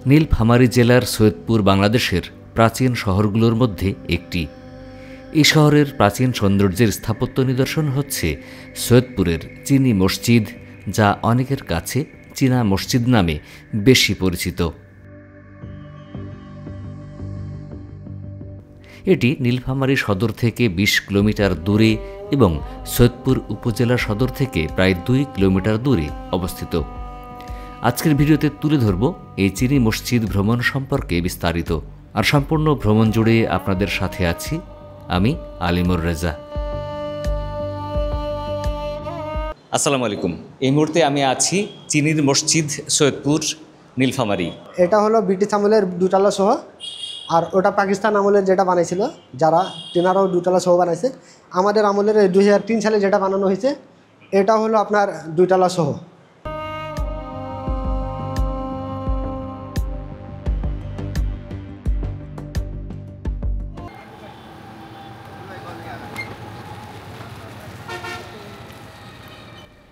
নীলফামারী জেলার সৈয়দপুর বাংলাদেশের প্রাচীন শহরগুলোর মধ্যে একটি। এই শহরের প্রাচীন সৌন্দর্যের স্থাপত্য নিদর্শন হচ্ছে সৈয়দপুরের চিনি মসজিদ, যা অনেকের কাছে চীনা মসজিদ নামে বেশি পরিচিত। এটি নীলফামারী সদর থেকে ২০ কিলোমিটার দূরে এবং সৈয়দপুর উপজেলা সদর থেকে প্রায় ২ কিলোমিটার দূরে অবস্থিত। আজকের ভিডিওতে তুলে ধরব এই চিনি মসজিদ ভ্রমণ সম্পর্কে বিস্তারিত। আর সম্পূর্ণ ভ্রমণ জুড়ে আপনাদের সাথে আছি আমি আলিমুর রেজা। আসসালামু আলাইকুম। এই মুহূর্তে আমি আছি চিনির মসজিদ, সৈয়দপুর, নীলফামারী। এটা হলো ব্রিটিশ আমলের দুতলা সহ, আর ওটা পাকিস্তান আমলের যেটা বানাইছিল যারা, তেনারাও দুতলা সহ বানাইছে। আমাদের আমলের 2003 সালে যেটা বানানো হয়েছে এটা হলো আপনার দুতলা সহ।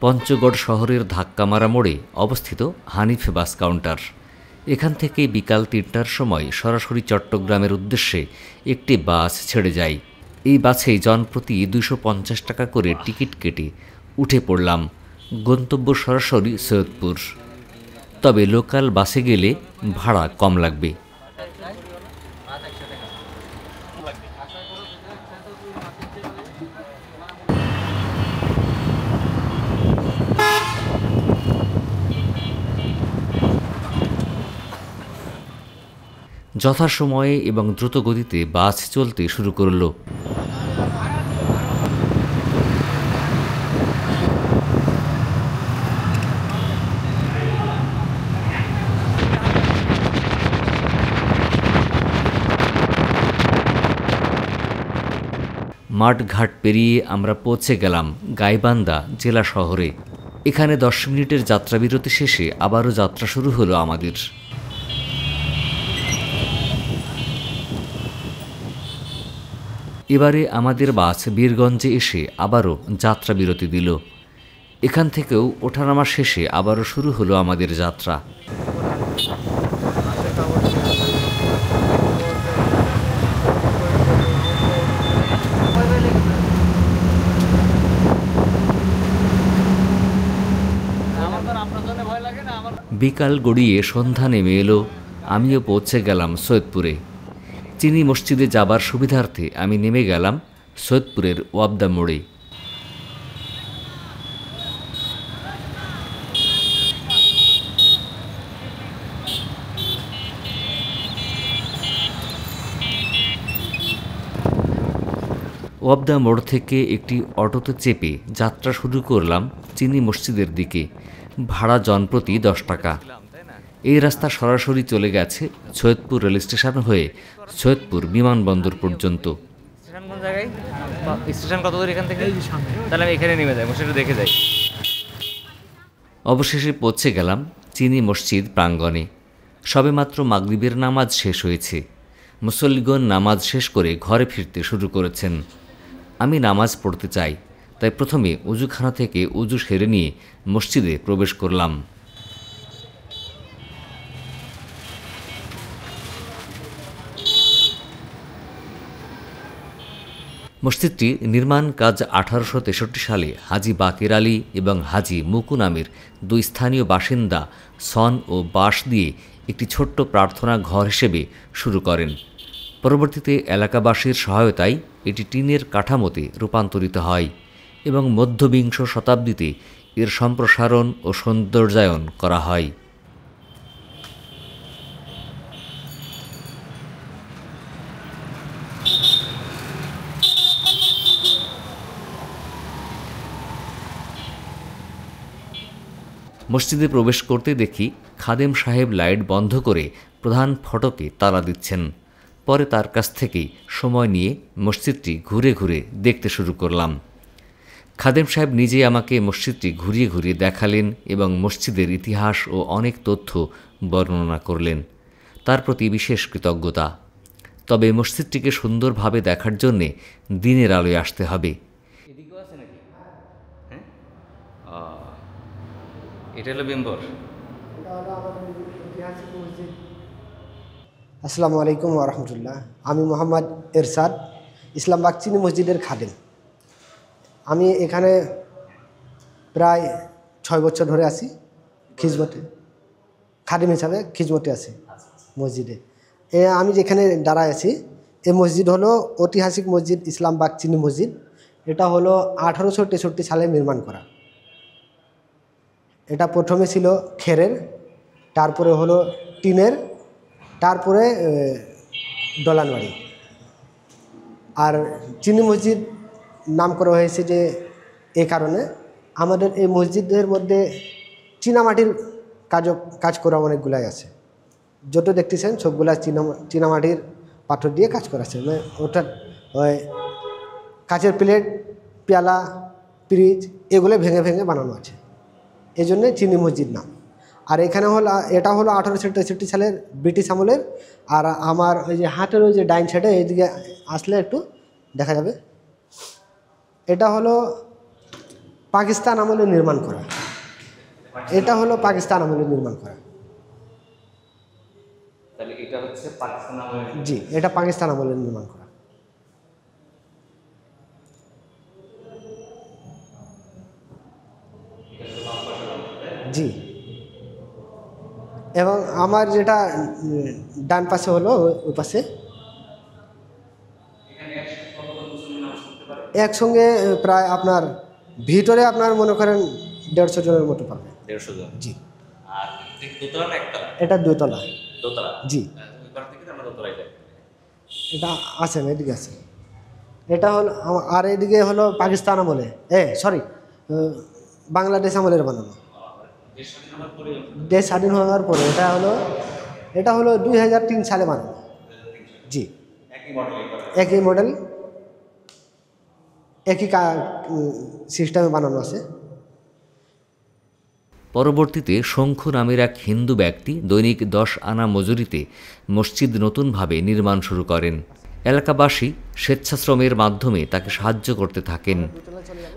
পঞ্চগড় শহরের ধাক্কামারা মোড়ে অবস্থিত হানিফ বাস কাউন্টার। এখান থেকে বিকাল ৩টার সময় সরাসরি চট্টগ্রামের উদ্দেশ্যে একটি বাস ছেড়ে যায়। এই বাসে জনপ্রতি ২৫০ টাকা করে টিকিট কেটে উঠে পড়লাম। গন্তব্য সরাসরি সৈয়দপুর। তবে লোকাল বাসে গেলে ভাড়া কম লাগবে। যথাসময়ে এবং দ্রুতগতিতে বাস চলতে শুরু করল। মাঠঘাট পেরিয়ে আমরা পৌঁছে গেলাম গাইবান্ধা জেলা শহরে। এখানে 10 মিনিটের যাত্রাবিরতি শেষে আবারও যাত্রা শুরু হলো আমাদের। এবারে আমাদের বাস বীরগঞ্জে এসে আবারও যাত্রা বিরতি দিল। এখান থেকেও ওঠানামা শেষে আবারও শুরু হলো আমাদের যাত্রা। বিকাল গড়িয়ে সন্ধ্যা নেমে এলো। আমিও পৌঁছে গেলাম সৈয়দপুরে। চিনি মসজিদে যাবার সুবিধার্থে আমি নেমে গেলাম সৈয়দপুরের ওয়াবদা মোড়ে। ওয়াবদা মোড় থেকে একটি অটোতে চেপে যাত্রা শুরু করলাম চিনি মসজিদের দিকে। ভাড়া জনপ্রতি 10 টাকা। এই রাস্তা সরাসরি চলে গেছে সৈয়দপুর রেল স্টেশন হয়ে সৈয়দপুর বিমানবন্দর পর্যন্ত। স্টেশন কত দূর এখান থেকে? তাহলে আমি এখানে নেমে যাই, মসজিদটা দেখে যাই। অবশেষে পৌঁছে গেলাম চিনি মসজিদ প্রাঙ্গণে। সবেমাত্র মাগরিবের নামাজ শেষ হয়েছে। মুসল্লিগণ নামাজ শেষ করে ঘরে ফিরতে শুরু করেছেন। আমি নামাজ পড়তে চাই, তাই প্রথমে উজুখানা থেকে উজু সেরে নিয়ে মসজিদে প্রবেশ করলাম। মসজিদটি নির্মাণ কাজ 1863 সালে হাজী বাকের আলী এবং হাজী মুকু নামের 2 স্থানীয় বাসিন্দা সন ও বাঁশ দিয়ে একটি ছোট্ট প্রার্থনা ঘর হিসেবে শুরু করেন। পরবর্তীতে এলাকাবাসীর সহায়তায় এটি টিনের কাঠামোতে রূপান্তরিত হয় এবং মধ্যবিংশ শতাব্দীতে এর সম্প্রসারণ ও সৌন্দর্যায়ন করা হয়। মসজিদে প্রবেশ করতে দেখি খাদেম সাহেব লাইট বন্ধ করে প্রধান ফটকে তালা দিচ্ছেন। পরে তার কাছ থেকেই সময় নিয়ে মসজিদটি ঘুরে ঘুরে দেখতে শুরু করলাম। খাদেম সাহেব নিজে আমাকে মসজিদটি ঘুরিয়ে ঘুরিয়ে দেখালেন এবং মসজিদের ইতিহাস ও অনেক তথ্য বর্ণনা করলেন। তার প্রতি বিশেষ কৃতজ্ঞতা। তবে মসজিদটিকে সুন্দরভাবে দেখার জন্যে দিনের আলোয় আসতে হবে। এটা হলো মেম্বর। এটা হলো আমাদের ঐতিহাসিক মসজিদ আসসালামু আলাইকুম ওয়া রাহমাতুল্লাহ। আমি মোহাম্মদ এরশাদ, ইসলামবাগ চিনি মসজিদের খাদেম। আমি এখানে প্রায় 6 বছর ধরে আছি খিজমতে, খাদেম হিসাবে খিজমতে আছি মসজিদে। আমি যেখানে দাঁড়ায় আছি এই মসজিদ হলো ঐতিহাসিক মসজিদ ইসলামবাগ চিনি মসজিদ। এটা হলো 1863 সালে নির্মাণ করা। এটা প্রথমে ছিল খেরের, তারপরে হলো টিনের, তারপরে দলানবাড়ি। আর চিনি মসজিদ নাম করা হয়েছে যে এই কারণে আমাদের এই মসজিদের মধ্যে চীনামাটির কাজ করা অনেকগুলাই আছে। যত দেখতেছেন সবগুলা চীনামাটির পাথর দিয়ে কাজ করা আছে। মানে ওটা ওই কাচের প্লেট, পেয়ালা, ফ্রিজ এগুলো ভেঙে ভেঙে বানানো আছে, এই জন্যে চিনি মসজিদ নাম। আর এখানে হলো এটা হলো 1863 সালের ব্রিটিশ আমলের। আর আমার ওই যে হাতের ওই যে ডাইন সাইডে এইদিকে আসলে একটু দেখা যাবে, এটা হলো পাকিস্তান আমলে নির্মাণ করা। এটা হলো পাকিস্তান আমলে নির্মাণ করা। তাহলে এটা হচ্ছে পাকিস্তান আমলের। জি, এটা পাকিস্তান আমলে নির্মাণ করা। জি, এবং আমার যেটা ডান পাশে হলো ওই পাশে একসঙ্গে প্রায় আপনার ভিতরে আপনার মনে করেন 150 জনের মতো পাবে। 150 জন। জি, আর দোতলা না একতলা? এটা 2 তলা। দোতলা। জি, ওই পাশ থেকে আমরা দোতলায় যাই। এটা আসেন এদিকে আসেন। এটা হলো আর এদিকে হলো পাকিস্তান আমলে, সরি বাংলাদেশ আমলের বানানো। দেশ স্বাধীন হওয়ার পরে এটা হলো 2003 সালে বানানো। জি, একই মডেল, একই সিস্টেমে বানানো আছে। পরবর্তীতে শঙ্খু নামের এক হিন্দু ব্যক্তি দৈনিক 10 আনা মজুরিতে মসজিদ নতুনভাবে নির্মাণ শুরু করেন। এলাকাবাসী স্বেচ্ছাশ্রমের মাধ্যমে তাকে সাহায্য করতে থাকেন।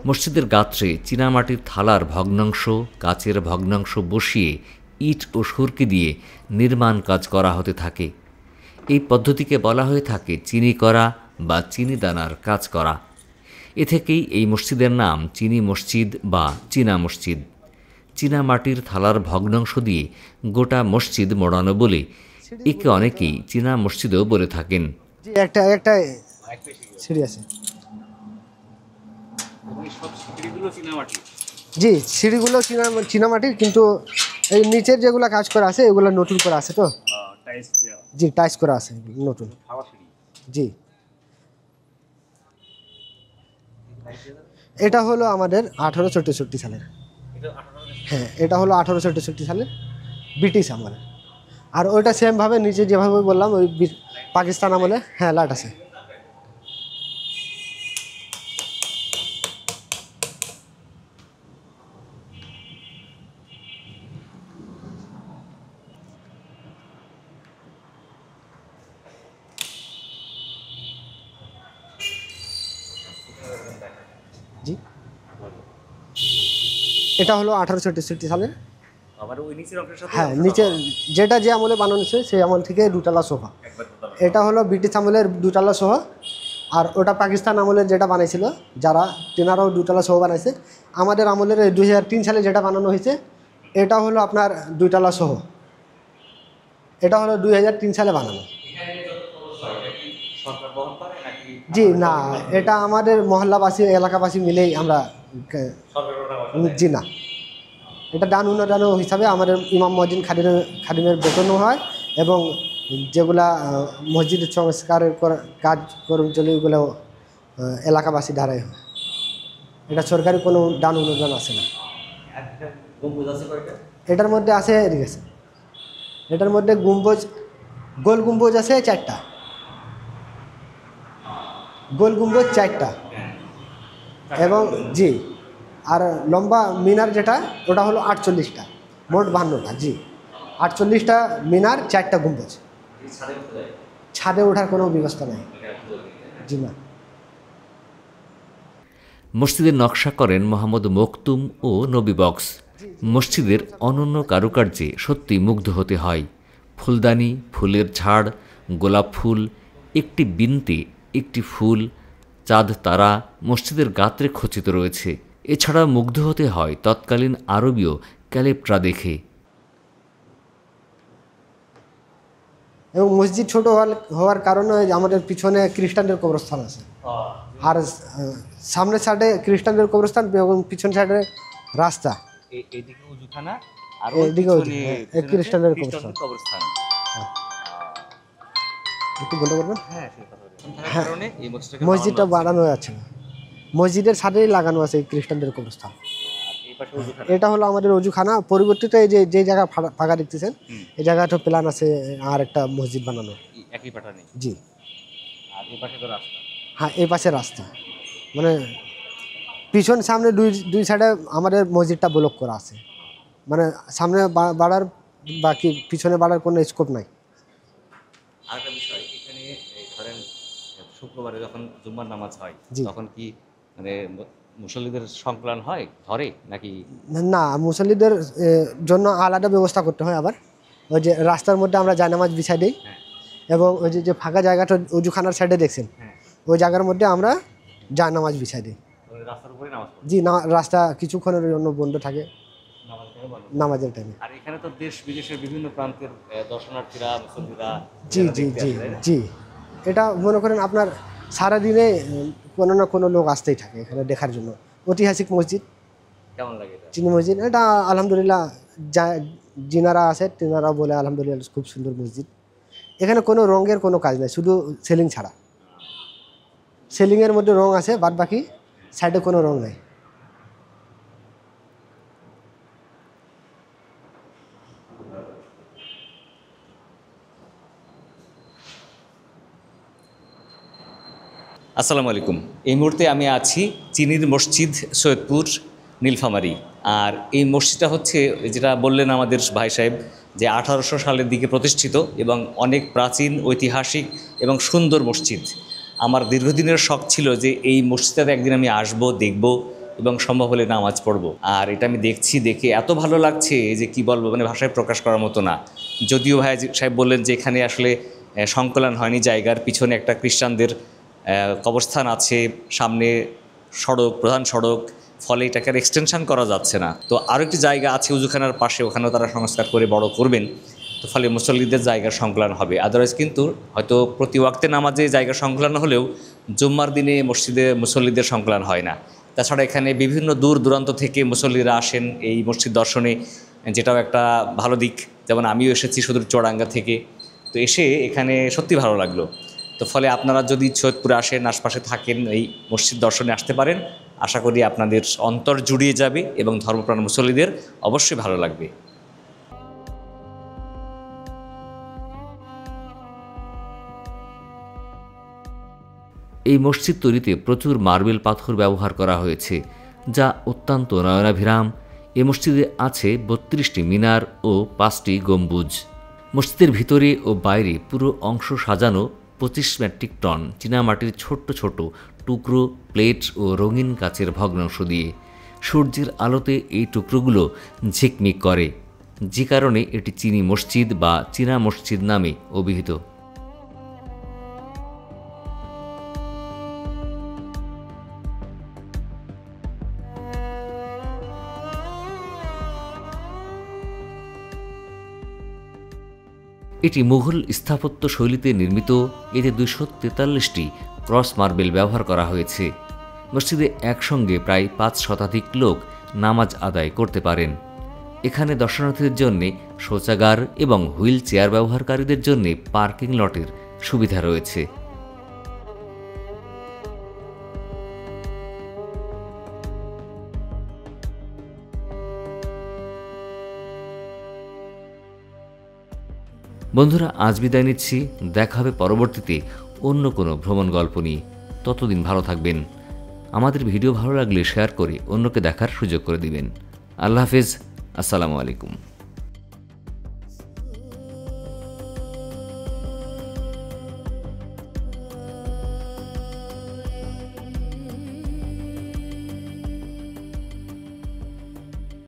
মসজিদের গাত্রে চীনামাটির থালার ভগ্নাংশ, কাচের ভগ্নাংশ বসিয়ে ইট ও সুরকি দিয়ে নির্মাণ কাজ করা হতে থাকে। এই পদ্ধতিকে বলা হয়ে থাকে চিনি করা বা চিনি দানার কাজ করা। এ থেকেই এই মসজিদের নাম চিনি মসজিদ বা চীনা মসজিদ। চীনামাটির থালার ভগ্নাংশ দিয়ে গোটা মসজিদ মোড়ানো বলে একে অনেকেই চীনা মসজিদও বলে থাকেন। জি, একটা সিঁড়ি আছে। সব সিঁড়িগুলো চীনামাটি। জি, সিঁড়িগুলো চীনামাটির, কিন্তু এই নিচের যেগুলো কাজ করা আছে এগুলো নতুন করা আছে তো। টাইলস দেওয়া। জি, টাইস করা আছে নতুন। হাওয়া সিঁড়ি। জি, এটা হলো আমাদের 1864 সালের। এটা 18 হ্যাঁ, এটা হলো 1864 সালের ব্রিটিশ আমলে। আর ওইটা সেমভাবে নিচে যেভাবে বললাম ওই পাকিস্তান আমলে। হ্যাঁ, লাইট আছে। জি, এটা হলো 1864 সালের। আবার ওই নিচের অংশের সাথে হ্যাঁ, নিচে যেটা যে আমলে বানানো হয়েছে সেই আমল থেকে 2 তলা সোফা। একবার দোতলা। এটা হলো ব্রিটিশ আমলের 2 তলা সোফা। আর ওটা পাকিস্তান আমলের যেটা বানাইছিল যারা, তেনারাও 2 তলা সোফা বানাইছে। আমাদের আমলের 2003 সালে যেটা বানানো হয়েছে এটা হলো আপনার 2 তলা সোফা। এটা হলো 2003 সালে বানানো। সরকার বহন করে নাকি জি না, এটা আমাদের মহল্লাবাসী এলাকাবাসী মিলেই আমরা সরকার? জি না, এটা দান অনুদান হিসাবে আমাদের ইমাম মসজিদ খাদিমের বেতনও হয়, এবং যেগুলা মসজিদের সংস্কারের কাজ কর্মচারী ওগুলো এলাকাবাসী দ্বারাই হয়। এটা সরকারি কোনো দান অনুদান আসে না। গম্বুজ আছে কয়টা? এটার মধ্যে আছে এদিকে আছে, এটার মধ্যে গম্বুজ, গোল গম্বুজ আছে 4টা, গোল গম্বুজ 4টা, এবং জি, আর লম্বা মিনার যেটা ওটা হলো 48টা, মোট 52টা। জি, 48টা মিনার, 4টা গম্বুজ। ছাদে ওঠার কোনো ব্যবস্থা নেই। জি না। মসজিদের নকশা করেন মোহাম্মদ মখতুম ও নবী বক্স। মসজিদের অনন্য কারুকার্যে সত্যি মুগ্ধ হতে হয়। ফুলদানি, ফুলের ঝাড়, গোলাপ ফুল, একটি বিনতে, একটি ফুল, চাঁদ তারা মসজিদের গাত্রে খচিত রয়েছে। এছাড়া মুগ্ধ হতে হয় তৎকালীন আরবীয় ক্যালেপ্ট্রা দেখে। এবং মসজিদ ছোট হওয়ার কারণে আমাদের পিছনে খ্রিস্টানদের কবরস্থান আছে, আর সামনের সাইডে খ্রিস্টানদের কবরস্থান এবং পিছন সাইডে রাস্তা, এইদিকে উজুখানা আর এদিকে খ্রিস্টানদের কবরস্থান। একটু বলতে পারবেন? হ্যাঁ, মসজিদটা বানানো আছে না, মসজিদের সাথেই লাগানো আছে খ্রিস্টানদের কবরস্থান। এটা হলো আমাদের অজুখানা। পরিবর্তিত এই যে জায়গা ফাঁকা দেখতেছেন, এই জায়গাটা প্ল্যান আছে আর একটা মসজিদ বানানো। একই প্যাটার্নে? জি। আর এই পাশে তো রাস্তা? হ্যাঁ, এই পাশে রাস্তা, মানে পিছন সামনে দুই সাইডে আমাদের মসজিদটা ব্লক করা আছে, মানে সামনে বাড়ার বাকি পিছনে বাড়ার কোনো স্কোপ নাই। আরেকটা বিষয়, এখানে ধরেন শুক্রবারে যখন জুম্মার নামাজ হয় তখন কি মানে মুসল্লিদের সংকলন হয় ধরে নাকি? না, মুসল্লিদের জন্য আলাদা ব্যবস্থা করতে হয়। আবার ওই যে রাস্তার মধ্যে আমরা জায়নামাজ বিছাই দিই, এবং ওই যে ফাঁকা জায়গাটা অজুখানার সাইডে দেখছেন, ওই জায়গার মধ্যে আমরা জায়নামাজ বিছাই দিই। রাস্তার উপরে নামাজ? জি না, রাস্তা কিছুক্ষণের জন্য বন্ধ থাকে নামাজের টাইমে। আর এখানে তো দেশ বিদেশের বিভিন্ন প্রান্তের দর্শনার্থীরা, মুসল্লিরা। জি জি জি জি, এটা মনে করেন আপনার সারাদিনে কোনো না কোনো লোক আসতেই থাকে এখানে দেখার জন্য। ঐতিহাসিক মসজিদ। কেমন লাগে এটা? চিনি মসজিদ এটা আলহামদুলিল্লাহ, যিনারা আছে তিনারা বলে আলহামদুলিল্লাহ খুব সুন্দর মসজিদ। এখানে কোনো রঙের কোনো কাজ নেই, শুধু সেলিং ছাড়া। সেলিংয়ের মধ্যে রং আছে, বাদ বাকি সাইডে কোনো রং নেই। আসসালামু আলাইকুম। এই মুহূর্তে আমি আছি চিনির মসজিদ, সৈয়দপুর, নীলফামারী। আর এই মসজিদটা হচ্ছে যেটা বললেন আমাদের ভাই সাহেব, যে 1800 সালের দিকে প্রতিষ্ঠিত এবং অনেক প্রাচীন, ঐতিহাসিক এবং সুন্দর মসজিদ। আমার দীর্ঘদিনের শখ ছিল যে এই মসজিদটাতে একদিন আমি আসব, দেখব এবং সম্ভব হলে নামাজ পড়ব। আর এটা আমি দেখে এত ভালো লাগছে যে কি বলবো, মানে ভাষায় প্রকাশ করার মতো না। যদিও ভাই সাহেব বললেন যে এখানে আসলে সংকলন হয়নি জায়গার, পিছনে একটা খ্রিস্টানদের কবরস্থান আছে, সামনে সড়ক, প্রধান সড়ক, ফলে এটাকে আর এক্সটেনশন করা যাচ্ছে না। তো আরও একটি জায়গা আছে উজুখানার পাশে, ওখানেও তারা সংস্কার করে বড় করবেন, তো ফলে মুসল্লিদের জায়গার সংকলন হবে। আদারওয়াইজ কিন্তু হয়তো প্রতি ওয়াক্তে নামাজে জায়গার সংকলন হলেও জুম্মার দিনে মসজিদে মুসল্লিদের সংকলন হয় না। তাছাড়া এখানে বিভিন্ন দূর দূরান্ত থেকে মুসল্লিরা আসেন এই মসজিদ দর্শনে, যেটাও একটা ভালো দিক। যেমন আমিও এসেছি সুদূর চুয়াডাঙ্গা থেকে, তো এসে এখানে সত্যি ভালো লাগলো। তো ফলে আপনারা যদি সৈয়দপুরে আসেন, আশপাশে থাকেন, এই মসজিদ দর্শনে আসতে পারেন। আশা করি আপনাদের অন্তর জুড়িয়ে যাবে এবং ধর্মপ্রাণ মুসল্লিদের অবশ্যই ভালো লাগবে। এই মসজিদ তৈরিতে প্রচুর মার্বেল পাথর ব্যবহার করা হয়েছে, যা অত্যন্ত নয়নাভিরাম। এ মসজিদে আছে 32টি মিনার ও 5টি গম্বুজ। মসজিদের ভিতরে ও বাইরে পুরো অংশ সাজানো 25 মেট্রিক টন চীনামাটির ছোট্ট ছোট টুকরো, প্লেট ও রঙিন কাচের ভগ্নাংশ দিয়ে। সূর্যের আলোতে এই টুকরোগুলো ঝিকমিক করে, যে কারণে এটি চিনি মসজিদ বা চীনা মসজিদ নামে অভিহিত। এটি মুঘল স্থাপত্য শৈলীতে নির্মিত। এতে 243টি ক্রস মার্বেল ব্যবহার করা হয়েছে। মসজিদে একসঙ্গে প্রায় 5 শতাধিক লোক নামাজ আদায় করতে পারেন। এখানে দর্শনার্থীদের জন্য শৌচাগার এবং হুইল চেয়ার ব্যবহারকারীদের জন্য পার্কিং লটের সুবিধা রয়েছে। বন্ধুরা, আজ বিদায় নিচ্ছি। দেখা হবে পরবর্তীতে অন্য কোনো ভ্রমণ গল্প নিয়ে। ততদিন ভালো থাকবেন। আমাদের ভিডিও ভালো লাগলে শেয়ার করে অন্যকে দেখার সুযোগ করে দিবেন। আল্লাহ হাফেজ। আসসালামু আলাইকুম।